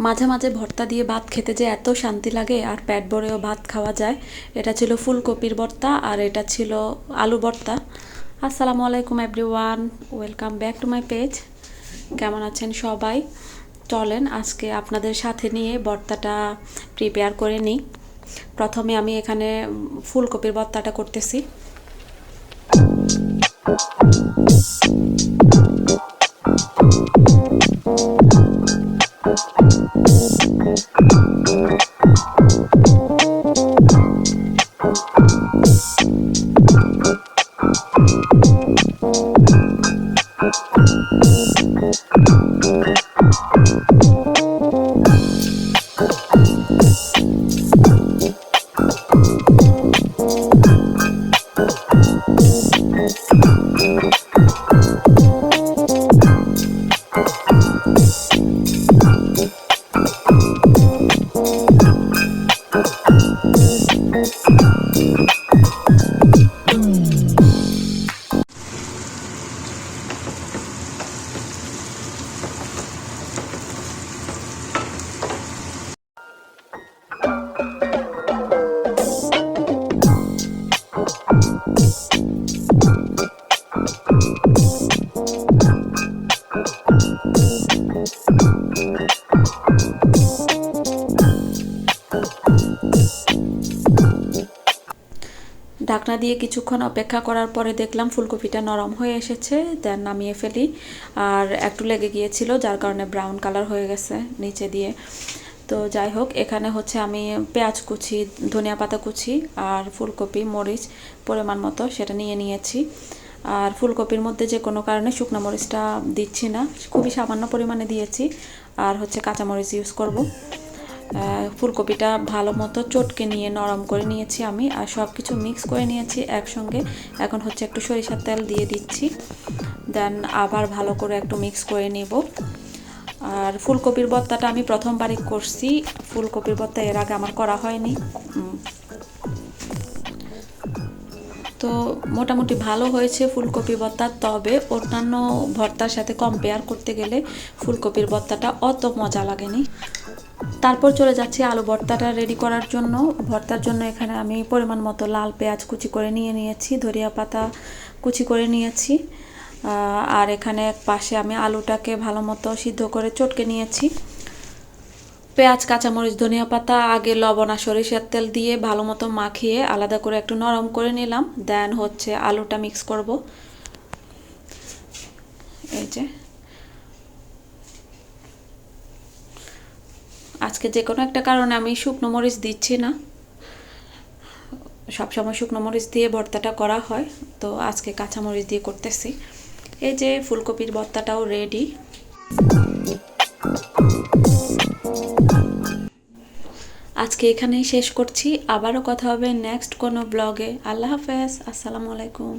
মাঝে মাঝে ভর্তা দিয়ে ভাত খেতে যে এত শান্তি লাগে আর পেট ভরেও ভাত খাওয়া যায়। এটা ছিল ফুলকপির ভর্তা আর এটা ছিল আলু ভর্তা। আসসালামু আলাইকুম everyone, welcome back to my page. কেমন আছেন সবাই? চলেন আজকে আপনাদের সাথে নিয়ে ভর্তাটা প্রিপেয়ার করে নিই। প্রথমে আমি এখানে ফুলকপির ভর্তাটা করতেছি। ঢাকনা দিয়ে কিছুক্ষণ অপেক্ষা করার পরে দেখলাম ফুলকপিটা নরম হয়ে এসেছে, দেন নামিয়ে ফেলি। আর একটু লেগে গিয়েছিল, যার কারণে ব্রাউন কালার হয়ে গেছে নিচে দিয়ে। তো যাই হোক, এখানে হচ্ছে আমি পেঁয়াজ কুচি, ধনিয়া পাতা কুচি আর ফুলকপি মরিচ পরিমাণ মতো সেটা নিয়ে নিয়েছি। আর ফুলকপির মধ্যে যে কোনো কারণে শুকনো মরিচটা দিচ্ছি না, খুবই সামান্য পরিমাণে দিয়েছি। আর হচ্ছে কাঁচামরিচ ইউজ করব। ফুলকপিটা ভালো মতো চটকে নিয়ে নরম করে নিয়েছি আমি, আর সব কিছু মিক্স করে নিয়েছি একসঙ্গে। এখন হচ্ছে একটু সরিষার তেল দিয়ে দিচ্ছি, দেন আবার ভালো করে একটু মিক্স করে নেব। আর ফুলকপির ভর্তাটা আমি প্রথমবারই করছি, ফুলকপির ভর্তা এর আগে আমার করা হয়নি। তো মোটামুটি ভালো হয়েছে ফুলকপি ভর্তা, তবে অন্যান্য ভর্তার সাথে কম্পেয়ার করতে গেলে ফুলকপির ভর্তাটা অত মজা লাগেনি। তারপর চলে যাচ্ছি আলু ভর্তাটা রেডি করার জন্য। ভর্তার জন্য এখানে আমি পরিমাণ মতো লাল পেঁয়াজ কুচি করে নিয়েছি, ধনিয়া পাতা কুচি করে নিয়েছি। আর এখানে এক পাশে আমি আলুটাকে ভালো মতো সিদ্ধ করে চটকে নিয়েছি। পেঁয়াজ, কাঁচামরিচ, ধনিয়া পাতা আগে লবণ আর সরিষার তেল দিয়ে ভালো মতো মাখিয়ে আলাদা করে একটু নরম করে নিলাম। দেন হচ্ছে আলুটা মিক্স করব। এই যে আজকে যে কোনো একটা কারণে আমি শুকনো মরিচ দিচ্ছি না, সবসময় শুকনো মরিচ দিয়ে ভর্তাটা করা হয়, তো আজকে কাঁচা মরিচ দিয়ে করতেছি। এই যে ফুলকপির ভর্তাটাও রেডি। আজকে এখানেই শেষ করছি, আবারও কথা হবে নেক্সট কোনো ব্লগে। আল্লাহ হাফেজ, আসসালামু আলাইকুম।